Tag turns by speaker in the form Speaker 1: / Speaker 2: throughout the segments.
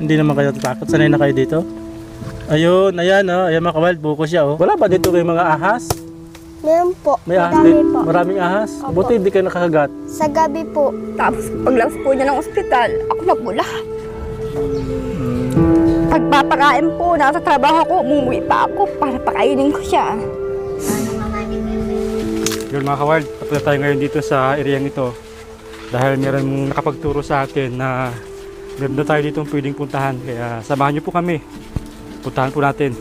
Speaker 1: Hindi naman kayo natatakot. Sanay na kayo dito? Ayun, ayan oh. Ayan mga kawild, buko siya oh. Wala ba dito may mga ahas?
Speaker 2: Meron po.
Speaker 1: May ahas
Speaker 2: Madami
Speaker 1: din?
Speaker 2: po.
Speaker 1: Maraming ahas?
Speaker 2: Opo.
Speaker 1: Buti hindi kayo nakakagat.
Speaker 2: Sa gabi po.
Speaker 3: Tapos paglabas po niya ng ospital, ako nabula. Pagpapakain po, nasa trabaho ko, umuwi pa ako para pakainin ko siya.
Speaker 1: Yun mga kawild, papunta tayo ngayon dito sa areang ito. Dahil meron nakapagturo sa akin na meron na tayo dito pwedeng puntahan. Kaya samahan niyo po kami. Puntahan po natin.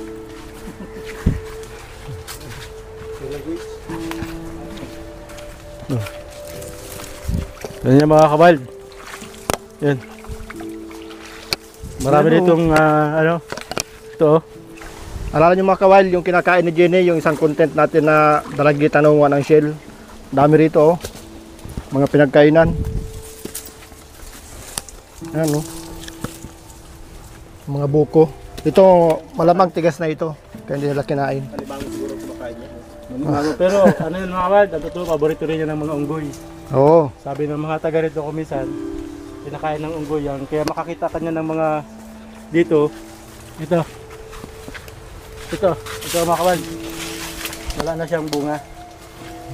Speaker 1: Yan yung mga kawild. Yan. Marami ditong ito oh.
Speaker 4: Alala nyo mga kawal, yung kinakain ni Jenny, yung isang content natin na dalagi tanungan ng shell. Dami rito oh. Mga pinagkainan. Ayan oh. Mga buko. Ito malamang tigas na ito. Kaya hindi nila kinain.
Speaker 1: Pero ano yun mga kawild, ang totoo, paborito rin yan ng mga unggoy.
Speaker 4: Oo.
Speaker 1: Sabi ng mga taga rito kumisan, kinakain ng unggoy yan. Kaya makakita kanya ng mga dito. Ito mga kawan. Wala na siyang bunga.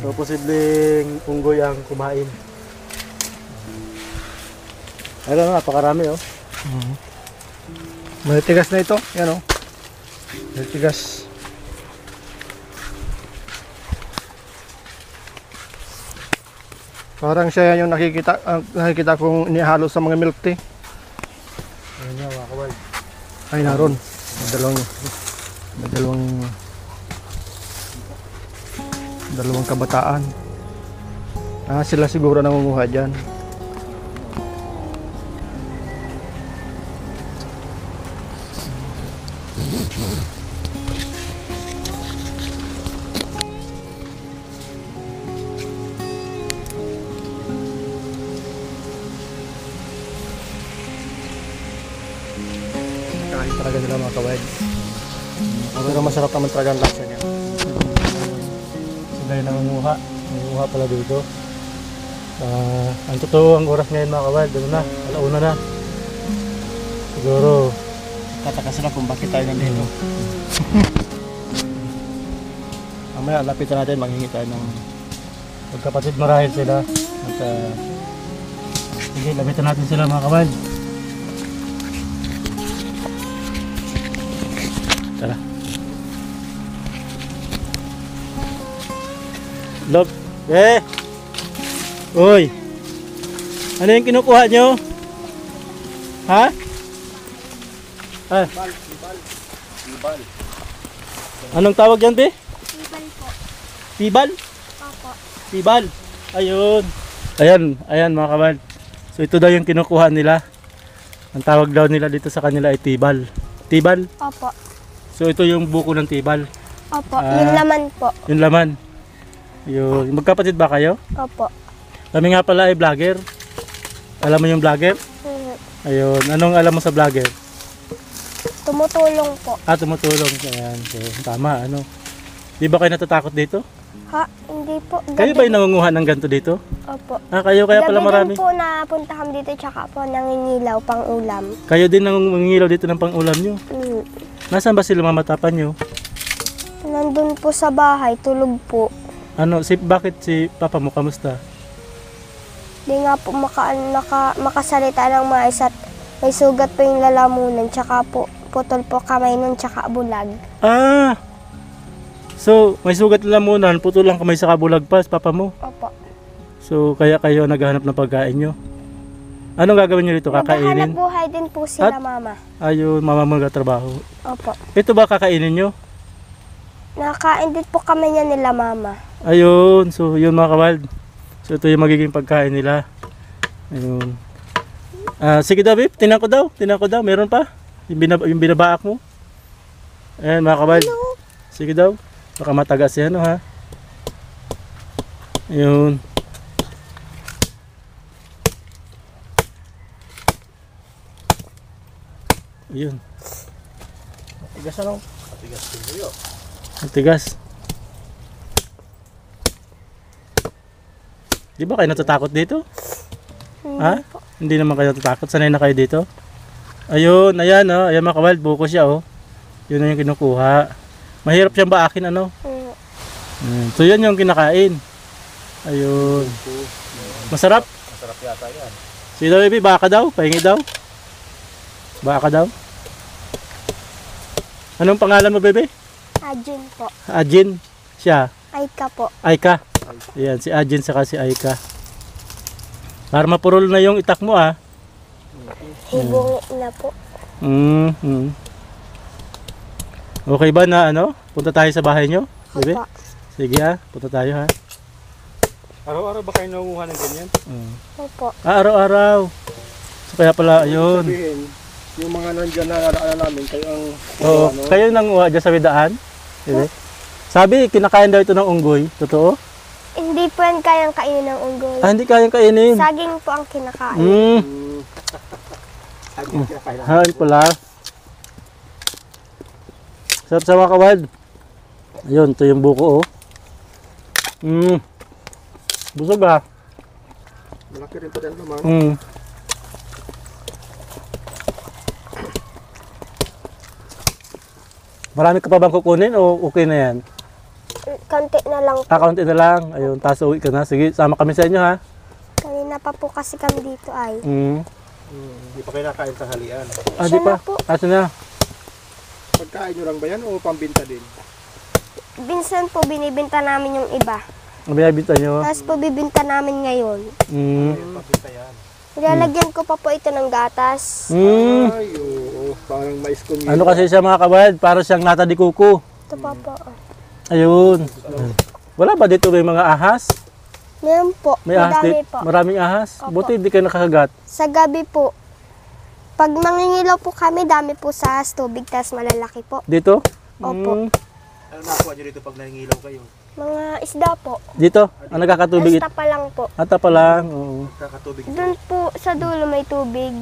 Speaker 1: So posibleng unggoy ang kumain. Ayun, napakarami oh.
Speaker 4: May tigas na ito. Yan oh. May tigas. Parang siya yung nakikita kong inihalo sa mga milk tea.
Speaker 1: Ayun nga mga kawan.
Speaker 4: Ay naroon. May dalawang kabataan. Sila siguro nangunguha dyan. Kain talaga nila mga kawed. Pero masarap naman talaga ang lasa niya.
Speaker 1: Sila yung nangunguha. Nangunguha pala dito. Ang totoo ang oras ngayon mga kawan. Ano na? Alauna na. Siguro tataka sila kung bakit tayo nandito. Mamaya lapitan natin, maghingi tayo ng magkapatid marahil sila. At sige, lapitan natin sila mga kawan. Tara. Look. Uy. Ano yung kinukuha nyo? Ha? Pibal. Anong tawag yan, be?
Speaker 2: Pibal po.
Speaker 1: Pibal?
Speaker 2: Opo.
Speaker 1: Pibal. Ayun. Ayan mga kawan. So ito daw yung kinukuha nila. Ang tawag daw nila dito sa kanila ay tibal. Tibal?
Speaker 2: Opo.
Speaker 1: So ito yung buko ng tibal.
Speaker 2: Opo. Yung laman po.
Speaker 1: Yung laman. Yun. Magkapatid ba kayo?
Speaker 2: Opo.
Speaker 1: Kami nga pala ay vlogger. Alam mo yung vlogger? Ayun. Anong alam mo sa vlogger?
Speaker 2: Tumutulong po.
Speaker 1: Tumutulong. Ayan. So, tama. Ano? Di ba kayo natatakot dito?
Speaker 2: Ha? Hindi po.
Speaker 1: Kayo ba yung nangunguha ng ganito dito?
Speaker 2: Opo.
Speaker 1: Kayo kaya pala
Speaker 2: Gabi
Speaker 1: marami.
Speaker 2: din po napunta kami dito tsaka po nangingilaw pang ulam.
Speaker 1: Kayo din nangungilaw dito ng pang-ulam nyo. Nasaan ba sila mamatapan nyo?
Speaker 2: Nandun po sa bahay, tulog po.
Speaker 1: Bakit si papa mo kamusta?
Speaker 2: Di nga po makasalita ng maayos at may sugat po yung lalamunan tsaka po putol po kamay nun tsaka bulag.
Speaker 1: So may sugat lalamunan, putol lang kamay sa kabulag pa, papa mo.
Speaker 2: Opo.
Speaker 1: So kaya kayo naghahanap ng pagkain nyo. Anong gagawin nyo dito? Kakainin?
Speaker 2: Naghahanap buhay din po sila mama.
Speaker 1: Ayun, mama mo nagtatrabaho.
Speaker 2: Opo.
Speaker 1: Ito ba kakainin nyo?
Speaker 2: Nakain din po kami niya nila mama.
Speaker 1: Ayun, so yun mga kawild. So ito yung magiging pagkain nila. Ayun. Sige daw, babe, tinan ko daw. Meron pa? Yung binabaak mo. Ayan mga kawild. Sige daw. Baka matagas yan, ha? Ayun. Ayun.
Speaker 4: Tigas ano?
Speaker 1: Matigas. Di ba kayo natatakot dito?
Speaker 2: Hindi
Speaker 1: Ha?
Speaker 2: po.
Speaker 1: Hindi naman kayo natatakot? Sanay na kayo dito? Ayun, ayan oh. Ayan mga kawild, buko siya oh. Yun na yung kinukuha. Mahirap siyang baakin ano. So yan yung kinakain. Ayun. Masarap.
Speaker 4: Masarap yata yan.
Speaker 1: Si baby, baka daw. Pahingi daw. Baka daw. Anong pangalan mo, bebe?
Speaker 2: Ajin po.
Speaker 1: Ajin. Siya.
Speaker 2: Aika po.
Speaker 1: Aika. Ayan, si Ajin saka si Aika. Para mapurol na yung itak mo ah.
Speaker 2: Hibungi na po.
Speaker 1: Okay ba na ano? Punta tayo sa bahay nyo? Bebe?
Speaker 2: Opo.
Speaker 1: Sige ha, punta tayo ha.
Speaker 4: Araw-araw ba kayo nangunguha ng ganyan?
Speaker 2: Opo.
Speaker 1: Araw-araw. So kaya pala, ayun.
Speaker 4: Sabihin, yung mga nandyan na naraan namin, kayo ang...
Speaker 1: Oo, kayo nang dyan sa widaan? Bebe? Sabi, kinakain daw ito ng unggoy. Totoo?
Speaker 2: Hindi po yan kayang kainin ng unggoy.
Speaker 1: Ah, hindi kayang kainin.
Speaker 2: Saging po ang kinakain.
Speaker 1: Hain pala. Sarap sa mga kawild. Ayun, ito yung buko oh. Busog ah.
Speaker 4: Malaki rin pa din naman.
Speaker 1: Marami ka pa bang kukunin o okay na yan?
Speaker 2: Konti na lang po.
Speaker 1: Kaunti na lang. Ayun, tapos uwi ka na. Sige, sama kami sa inyo ha.
Speaker 2: Kanina pa po kasi kami dito ay.
Speaker 4: Hindi pa kayo nakain sa halian.
Speaker 1: Ah, di
Speaker 2: Siya
Speaker 1: pa.
Speaker 2: na po.
Speaker 1: Asa na?
Speaker 4: Pagkain nyo lang ba yan o pambinta din?
Speaker 2: Minsan po binibinta namin yung iba.
Speaker 1: Ang binabinta nyo.
Speaker 2: Tapos po bibinta namin ngayon.
Speaker 4: Pambinta yan.
Speaker 2: Nilalagyan ko pa po ito ng gatas.
Speaker 4: Ay, oo. Parang mais community.
Speaker 1: Ano kasi siya mga kawild? Para siyang nata di kuko.
Speaker 2: Ito pa po.
Speaker 1: Ayun. Wala ba dito may mga ahas?
Speaker 2: Meron po.
Speaker 1: May ahas
Speaker 2: Madami
Speaker 1: dito?
Speaker 2: po.
Speaker 1: Maraming ahas?
Speaker 2: Opo.
Speaker 1: Buti hindi kayo nakakagat.
Speaker 2: Sa gabi po. Pag mangingilaw po kami, dami po sa tubig, tapos malalaki po.
Speaker 1: Dito?
Speaker 2: Opo.
Speaker 4: Ano nakuha nyo dito pag nangingilaw kayo?
Speaker 2: Mga isda po.
Speaker 1: Dito? Ang nagkakatubig?
Speaker 2: Basta pa lang po.
Speaker 1: Ata pa lang. Oo.
Speaker 4: Kakatubig.
Speaker 2: Doon po sa dulo may tubig.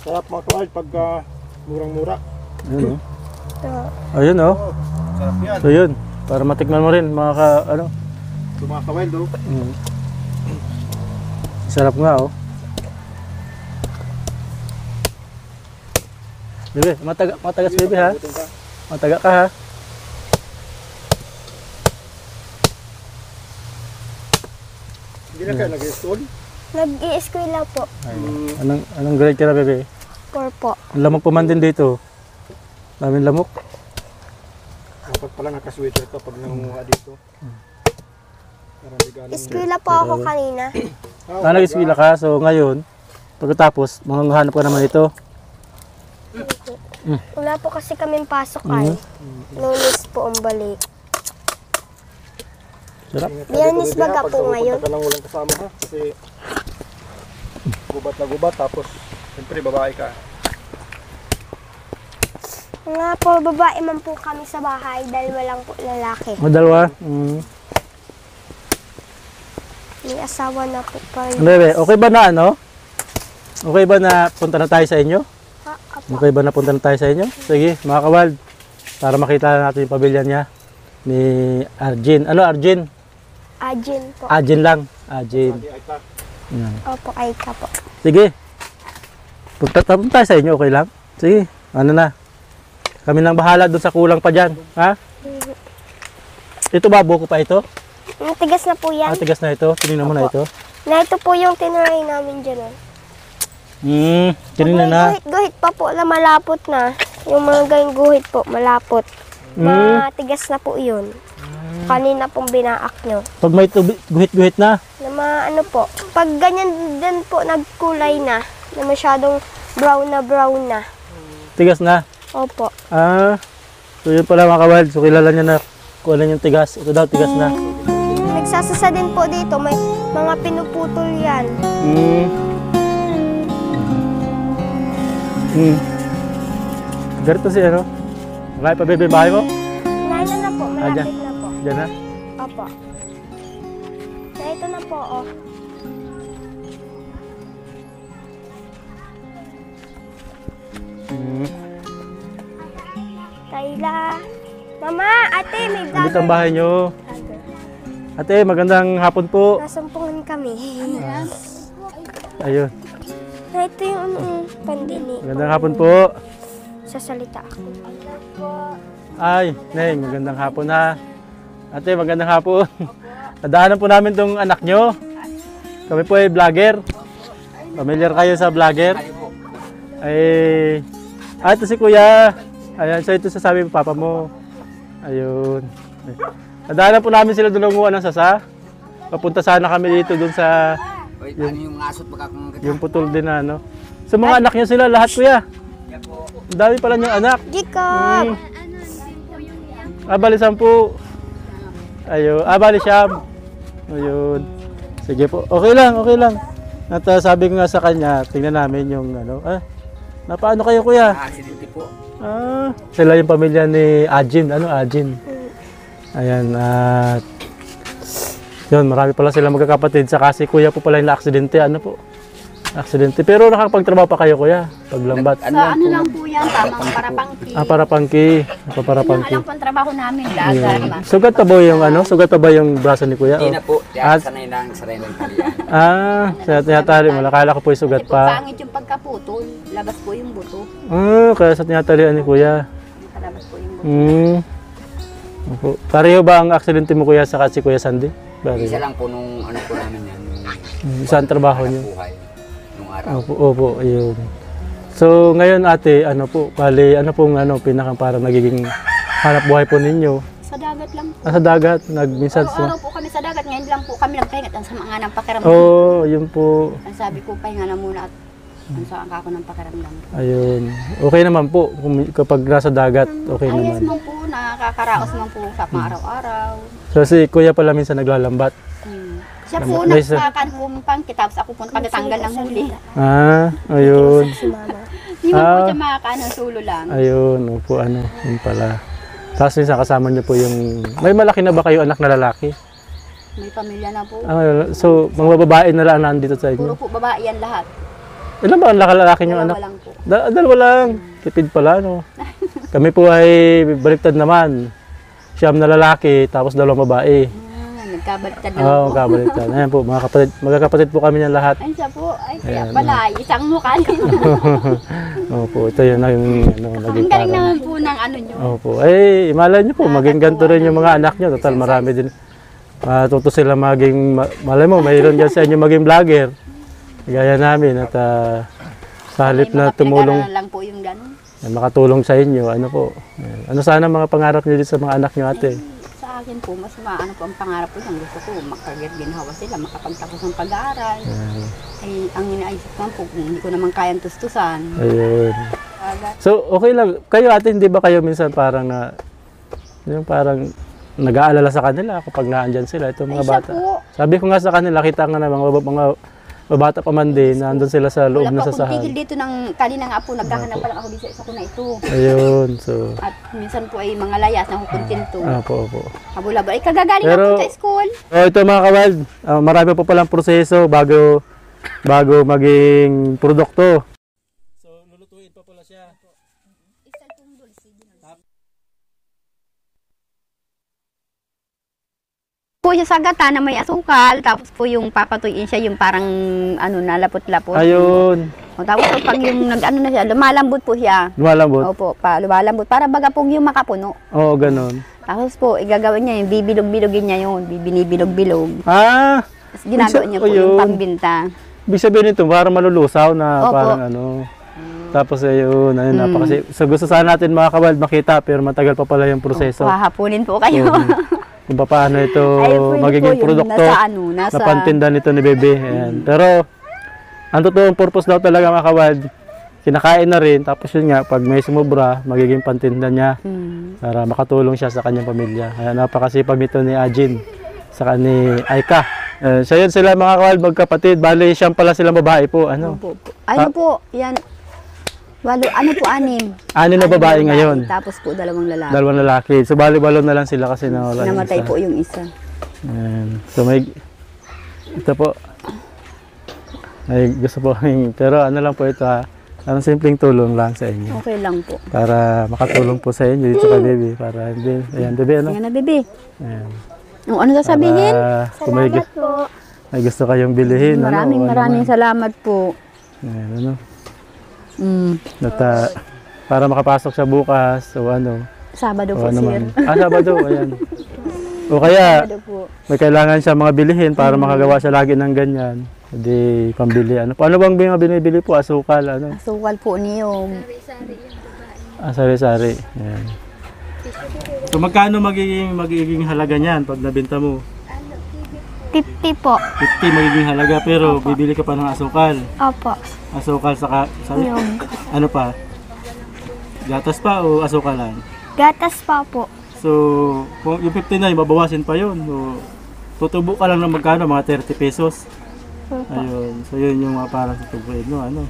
Speaker 4: Sarap mga tuwal pagka murang-mura.
Speaker 1: Ayun, oh.
Speaker 2: Ito.
Speaker 1: Ayun oh.
Speaker 4: Sarap yan.
Speaker 1: So yun. Para matikman mo rin mga ano.
Speaker 4: Ito mga kawal do.
Speaker 1: Sarap nga oh. Bebe, matagas bebe ha. Mataga ka ha.
Speaker 4: Hindi na kayo nag-install?
Speaker 2: Nag-i-eskwela po.
Speaker 1: Anong grade ka na bebe?
Speaker 2: 4 po.
Speaker 1: Ang lamok pa man din dito. Daming lamok.
Speaker 4: Dapat pala nakasweater ka pag nangunguha dito. Parang di ganun.
Speaker 2: Eskwela po ako kanina.
Speaker 1: Nag-eskwela ka, so ngayon, pagkatapos, manghahanap ka naman ito.
Speaker 2: Wala po kasi kaming pasok ay. Lunes po ang balik.
Speaker 1: Sarap.
Speaker 2: Biyernes baga po ngayon.
Speaker 4: Pag lang walang kasama ha. Kasi gubat na gubat tapos siyempre babae ka.
Speaker 2: Nga po, babae man po kami sa bahay dahil walang po lalaki.
Speaker 1: Madalwa.
Speaker 2: May asawa na po pa rin.
Speaker 1: Bebe, okay ba na ano? Okay ba na punta na tayo sa inyo?
Speaker 2: Apo.
Speaker 1: Okay ba na punta na tayo sa inyo? Sige, mga kawald. Para makita natin yung pamilya niya ni Arjin. Ano Arjin?
Speaker 2: Ajin po.
Speaker 1: Arjin lang. Arjin.
Speaker 4: Hindi ay ka.
Speaker 1: Yan.
Speaker 2: Opo, Aika po.
Speaker 1: Sige. Punta tayo sa inyo, okay lang? Sige, ano na. Kami nang bahala doon sa kulang pa dyan. Ha? Ito ba, buko pa ito?
Speaker 2: Tigas na po yan.
Speaker 1: Tigas na ito. Tinignan mo na ito.
Speaker 2: Na ito po yung tinuray namin dyan.
Speaker 1: Tinignan na.
Speaker 2: Guhit pa po na malapot na. Yung mga gayong guhit po, malapot. Matigas na po yun. Kanina pong binaak nyo.
Speaker 1: Pag may guhit-guhit na.
Speaker 2: Na ano po, pag ganyan din po nagkulay na masyadong brown na.
Speaker 1: Tigas na.
Speaker 2: Opo.
Speaker 1: So yun pala mga kawald. So kilala niya na kung ano yung tigas. Ito daw, tigas na.
Speaker 2: Nagsasasa din po dito, may mga pinuputol yan.
Speaker 1: Ganito si ano? Marami pa bebe bahay mo?
Speaker 2: Naito na po, malapit na po.
Speaker 1: Diyan na?
Speaker 2: Opo. Naito na po, oh. Kayla. Mama, ate, may
Speaker 1: Dito ang bahay nyo. Ate, magandang hapon po.
Speaker 2: Nasumpungan kami.
Speaker 1: Ayun.
Speaker 2: Na ito yung pandinig.
Speaker 1: Magandang hapon po.
Speaker 2: Sasalita ako.
Speaker 1: Ay, Neng, magandang hapon ha. Ate, magandang hapon. Nadaanan po namin tong anak nyo. Kami po ay vlogger. Familiar kayo sa vlogger? Ay, ito si Kuya. Ayan, so ito sasabi mo papa mo. Ayun. Nadaanan po namin sila doon ng sasa. Papunta sana kami dito doon sa
Speaker 5: Wait, ano yung asot baka kung
Speaker 1: yung putol din na ano. Sa mga anak niyo sila lahat Kuya. Ang dami pala niyong anak.
Speaker 2: Jacob!
Speaker 1: Bali 10. Ayun, bali siyam. Ayun. Sige po. Okay lang, okay lang. At sabi ko nga sa kanya, tingnan namin yung ano. Napaano kayo Kuya?
Speaker 5: aksidente po.
Speaker 1: Sila yung pamilya ni Ajin. Ano Ajin? Ayan, at yun, marami pala sila magkakapatid. Saka si Kuya po pala yung na-aksidente. Ano po? Aksidente. Pero nakapagtrabaho pa kayo Kuya? Paglambat.
Speaker 3: Sa ano lang po yan, tamang parapangki.
Speaker 1: Para pangki. Para
Speaker 3: Yun
Speaker 1: pangki.
Speaker 3: lang po ang trabaho namin, dagat ma.
Speaker 1: Sugat pa ba yung ano? Sugat pa ba yung braso ni Kuya?
Speaker 5: Hindi na po.
Speaker 1: At-
Speaker 5: Sanay ng talian.
Speaker 1: Sa tinatali mo. Akala ko po yung sugat
Speaker 3: Kasi po
Speaker 1: pa.
Speaker 3: pangit yung pagkaputol, labas po yung buto.
Speaker 1: Kaya sa tinatalian ni Kuya.
Speaker 3: Labas po yung buto.
Speaker 1: Opo. Pareho ba ang aksidente mo Kuya sa si Kuya Sandy?
Speaker 5: Isa
Speaker 1: Pareho.
Speaker 5: lang po nung ano po namin yan.
Speaker 1: Saan trabaho niyo?
Speaker 5: Buhay. Nung araw.
Speaker 1: Opo, ayun. So, ngayon ate, ano po, bali, ano pong pinaka parang nagiging hanap buhay po ninyo?
Speaker 3: Sa dagat lang po.
Speaker 1: Sa dagat, minsan sa...
Speaker 3: Araw-araw po kami sa dagat, ngayon lang po kami nagpahinga. Ang sama nga ng pakiramdam.
Speaker 1: Yun po.
Speaker 3: Ang sabi ko, pahinga na muna at ang saan ako ng pakiramdam.
Speaker 1: Ayun. Okay naman po, kapag nasa dagat, okay
Speaker 3: Ayos
Speaker 1: naman.
Speaker 3: man po, nakakaraos man po sa pang-araw-araw.
Speaker 1: So, si Kuya pala minsan naglalambat.
Speaker 3: Siya po,
Speaker 1: May isa-
Speaker 3: nagpakan tapos ako po pagtanggal ng huli.
Speaker 1: Ayun.
Speaker 2: Si mama.
Speaker 3: Hindi mo po siya makakaano, sulo lang.
Speaker 1: Ayun, opo, yun pala. Tapos minsan kasama niyo po yung... May malaki na ba kayo anak na lalaki?
Speaker 3: May pamilya na po.
Speaker 1: So, mga babae na lang nandito sa
Speaker 3: Puro
Speaker 1: inyo.
Speaker 3: po babae yan lahat.
Speaker 1: Ilan ba ang lalaki niyong anak?
Speaker 3: Dalawa lang po.
Speaker 1: Dalawa lang. Tipid pala, no? Kami po ay baliktad naman. Siyam na lalaki, tapos 2 babae.
Speaker 3: Nagkabaliktad na
Speaker 1: Oo,
Speaker 3: po.
Speaker 1: kabaliktad. Ayan po, mga kapatid, magkakapatid po kami ng lahat.
Speaker 3: Ay, siya po. Ay, kaya
Speaker 1: Ayan.
Speaker 3: pala, isang mukha din.
Speaker 1: Opo, ito yun ang naging
Speaker 3: Ang galing
Speaker 1: parang...
Speaker 3: naman po ng ano nyo.
Speaker 1: Opo, ay, malay niyo po, maging ganito rin yung mga anak niyo. Total, marami din. Matuto sila maging, malay mo, mayroon dyan sa inyo maging vlogger. Gaya namin at sa halip na tumulong,
Speaker 3: Pinag-aralan lang po yung gano'n.
Speaker 1: na makatulong sa inyo, ano po. Ayan. Ano sana mga pangarap niyo dito sa mga anak niyo ate?
Speaker 3: Sa akin po, mas maano po ang pangarap ko. Ang gusto ko, makaginhawa sila, makapagtapos ng pag-aaral. Ay, ang inaisip ko po, kung hindi ko naman kayang tustusan.
Speaker 1: Ayun.
Speaker 3: Agad.
Speaker 1: So, okay lang. Kayo ate, hindi ba kayo minsan parang yung parang nag-aalala sa kanila kapag naandyan sila, itong mga
Speaker 3: Ay, siya
Speaker 1: bata?
Speaker 3: po.
Speaker 1: Sabi ko nga sa kanila, kita nga na mga babata pa man din, nandun sila sa loob
Speaker 3: Wala
Speaker 1: ng
Speaker 3: pa akong tigil
Speaker 1: sasahan.
Speaker 3: dito ng kanina nga po, naghahanap pa lang ako dito sa isa ko na ito.
Speaker 1: Ayun, so,
Speaker 3: At minsan po ay mga layas na kukuntinto.
Speaker 1: opo.
Speaker 3: Habula-bula. Ay, kagagaling na
Speaker 1: Pero-
Speaker 3: po sa school.
Speaker 1: So, ito mga kawild, marami pa palang proseso bago maging produkto. So, lulutuin pa pala siya.
Speaker 3: Po siya sa gata na may asukal, tapos po yung papatuyin siya yung parang ano na lapot-lapot.
Speaker 1: Ayun,
Speaker 3: O, tapos po pag yung nag-ano na siya, lumalambot po siya.
Speaker 1: lumalambot.
Speaker 3: Opo, lumalambot. Para baga po yung makapuno.
Speaker 1: Oo, ganun.
Speaker 3: Tapos po, igagawin niya yung bibilog-bilogin niya yun. Bibinibilog-bilog.
Speaker 1: Tapos
Speaker 3: Ginagawa niya po
Speaker 1: ayun.
Speaker 3: yung pambinta.
Speaker 1: ibig sabihin nito, parang malulusaw na
Speaker 3: Opo.
Speaker 1: parang Tapos ayun, napakasi. So gusto sana natin mga kawild makita, pero matagal pa pala yung proseso.
Speaker 3: Hahapunin po kayo.
Speaker 1: Kung paano ito
Speaker 3: Ay, pwede
Speaker 1: magiging
Speaker 3: po yun.
Speaker 1: produkto
Speaker 3: Nasa
Speaker 1: na pantinda nito ni Bebe. Ayan. Pero, ang totoong purpose daw talaga mga kawild, kinakain na rin, tapos yun nga, pag may sumubra, magiging pantinda niya para makatulong siya sa kanyang pamilya. Ayan, napakasipag nito ni Ajin, saka ni Aika. So yun sila mga kawild, magkapatid. Bali, siyang pala silang babae po. Ano
Speaker 3: po, yan. Ano po, 6.
Speaker 1: 6 na babae ngayon.
Speaker 3: Tapos po, 2 lalaki.
Speaker 1: 2 lalaki. So bali, 8 na lang sila kasi nawala yung
Speaker 3: Namatay
Speaker 1: isa.
Speaker 3: po yung isa.
Speaker 1: Ayan. So may ito po. May gusto po pero ano lang po ito ha. Ang simpleng tulong lang sa inyo
Speaker 3: Okay lang po.
Speaker 1: para makatulong po sa inyo dito kay Baby para hindi ayan Baby ano.
Speaker 3: Yan na, bebe.
Speaker 1: Ayan.
Speaker 3: Ano sasabihin?
Speaker 1: Kung may, may gusto kayong bilhin
Speaker 3: Maraming
Speaker 1: ano,
Speaker 3: maraming salamat po.
Speaker 1: Ayan, ano.
Speaker 3: Mm.
Speaker 1: Para makapasok siya bukas o ano.
Speaker 3: Sabado
Speaker 1: O
Speaker 3: po,
Speaker 1: ano
Speaker 3: sir.
Speaker 1: man. Sabado, ayan. O kaya,
Speaker 3: Sabado po.
Speaker 1: may kailangan siya mga bilihin para makagawa siya lagi ng ganyan. Hindi pambili. Ano bang mga binibili po? Asukal, ano?
Speaker 3: Asukal po niyog.
Speaker 1: Sari-sari. Ayan. So magkano magiging halaga niyan pag nabenta mo?
Speaker 2: 50 po.
Speaker 1: 50 magiging halaga pero bibili ka pa ng asukal.
Speaker 2: Opo.
Speaker 1: Asukal saka sabi,
Speaker 2: Niyog.
Speaker 1: ano pa? Gatas pa o asukalan?
Speaker 2: Gatas pa po.
Speaker 1: So, kung yung 59, babawasin pa yun. So, tutubo ka lang ng magkano? Mga 30 pesos.
Speaker 2: Opo.
Speaker 1: Ayun. So, yun yung mga parang tutubuin, no? Ano?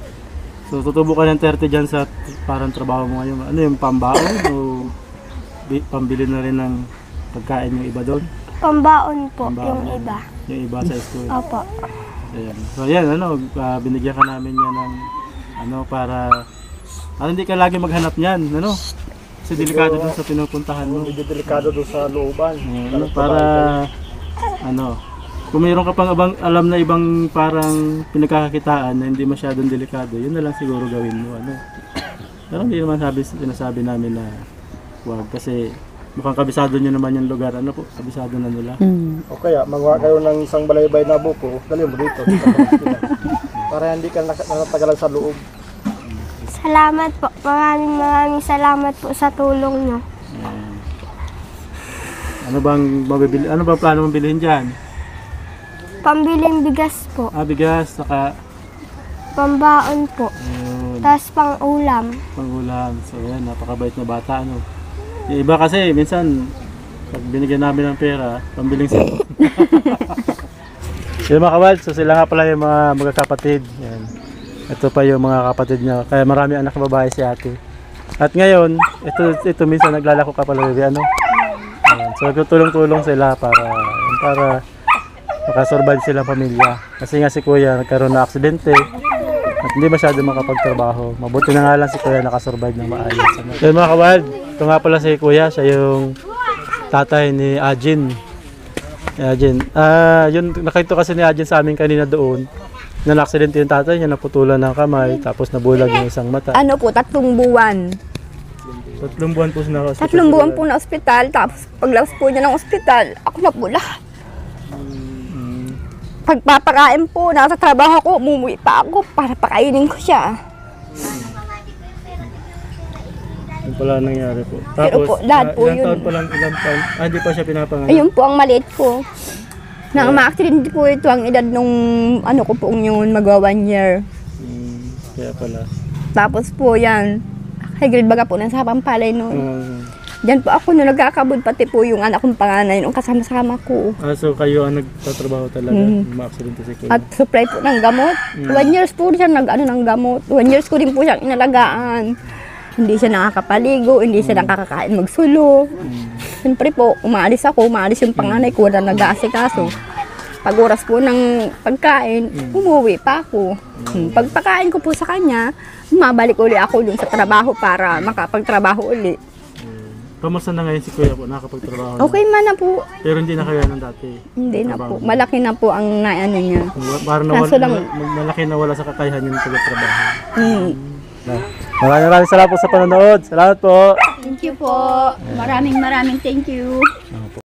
Speaker 1: So, tutubo ka ng 30 dyan sa parang trabaho mo ngayon. Ano yung pambaon o pambili na rin ng pagkain yung iba doon?
Speaker 2: Pambaon po
Speaker 1: Pambaon.
Speaker 2: yung iba.
Speaker 1: Yung iba sa school.
Speaker 2: Opo.
Speaker 1: Ayan. So, ayan, ano, binigyan ka namin yan ng, ano, para hindi ka lagi maghanap niyan, ano? Kasi delikado dun sa pinupuntahan mo.
Speaker 4: Medyo delikado doon sa looban.
Speaker 1: Ano, para ano, kung mayroon ka pang alam na ibang parang pinagkakakitaan na hindi masyadong delikado, yun na lang siguro gawin mo, ano. Pero hindi naman sinasabi namin na huwag kasi mukhang kabisado nyo naman yung lugar, ano po, kabisado na nila.
Speaker 3: Mm.
Speaker 4: O kaya, magawa kayo ng isang balaybay na buko, dali mo dito. Para hindi ka natagalan sa loob.
Speaker 2: Salamat po. Maraming salamat po sa tulong nyo.
Speaker 1: Ayan. Ano bang plano mong bilhin dyan?
Speaker 2: Pambiling bigas po.
Speaker 1: Bigas, saka
Speaker 2: Pambaon po.
Speaker 1: ayun,
Speaker 2: Tapos pang ulam.
Speaker 1: pangulam. So yan, napakabait na bata, ano. Yung iba kasi, minsan, pag binigyan namin ng pera, pambiling sila. Yung mga kawal, so sila nga pala yung mga magkakapatid. Yan. Ito pa yung mga kapatid niya. Kaya marami anak na babae si ate. At ngayon, ito minsan naglalako ka pala, ano. Ayan. So tulong-tulong sila para makasurvive silang pamilya. Kasi nga si kuya nagkaroon na aksidente at hindi masyado makapagtrabaho. Mabuti na nga lang si kuya nakasurvive ng maayos. Yun mga kawal, ito nga pala si kuya, siya yung tatay ni Ajin. Yun, nakita kasi ni Ajin sa amin kanina doon. Na aksidente yung tatay niya, naputulan ng kamay, tapos nabulag yung isang mata.
Speaker 3: Ano po, 3 buwan.
Speaker 1: 3 buwan po na hospital.
Speaker 3: 3 buwan po na ospital, tapos paglabas po niya ng ospital, ako na po lahat. Pagpapakain po, nasa trabaho ko, umuwi pa ako para pakainin ko siya.
Speaker 1: Yun pala nangyari po.
Speaker 3: Pero po, lahat po
Speaker 1: ilang
Speaker 3: yun.
Speaker 1: taon pa lang, ilang taon? Hindi pa siya pinapanganak.
Speaker 3: Ayun po ang maliit ko. Nang ma-accident po ito ang edad nung ano ko po yun, magwa 1 year.
Speaker 1: Kaya pala.
Speaker 3: Tapos po yan, high grade baga po nang sa Pampalay noon. Diyan po ako nung nagkakabod, pati po yung anak kong panganay nung kasama-sama ko.
Speaker 1: So kayo ang nagtatrabaho talaga, ma-aksidente si kuya.
Speaker 3: At supply po ng gamot. 1 years po siya nag-ano ng gamot. 1 years ko din po siyang inalagaan. Hindi siya nakakapaligo, hindi siya nakakakain magsulo. Siyempre po, umaalis yung panganay ko na nag-aasikaso. Pag oras po ng pagkain, umuwi pa ako. Pagpakain ko po sa kanya, mabalik uli ako dun sa trabaho para makapagtrabaho uli.
Speaker 1: Kamusta na ngayon si kuya po, nakakapagtrabaho na?
Speaker 3: Okay man na po.
Speaker 1: Pero hindi na kaya ng dati.
Speaker 3: Hindi na
Speaker 1: Trabaho.
Speaker 3: po. Malaki na po ang naano niya.
Speaker 1: Parang
Speaker 3: Kaso lang-
Speaker 1: malaki na wala sa kakayahan yung pagtrabaho.
Speaker 3: Hmm.
Speaker 1: Maraming salamat po sa panonood. Salamat po.
Speaker 3: Thank you po. Maraming thank you.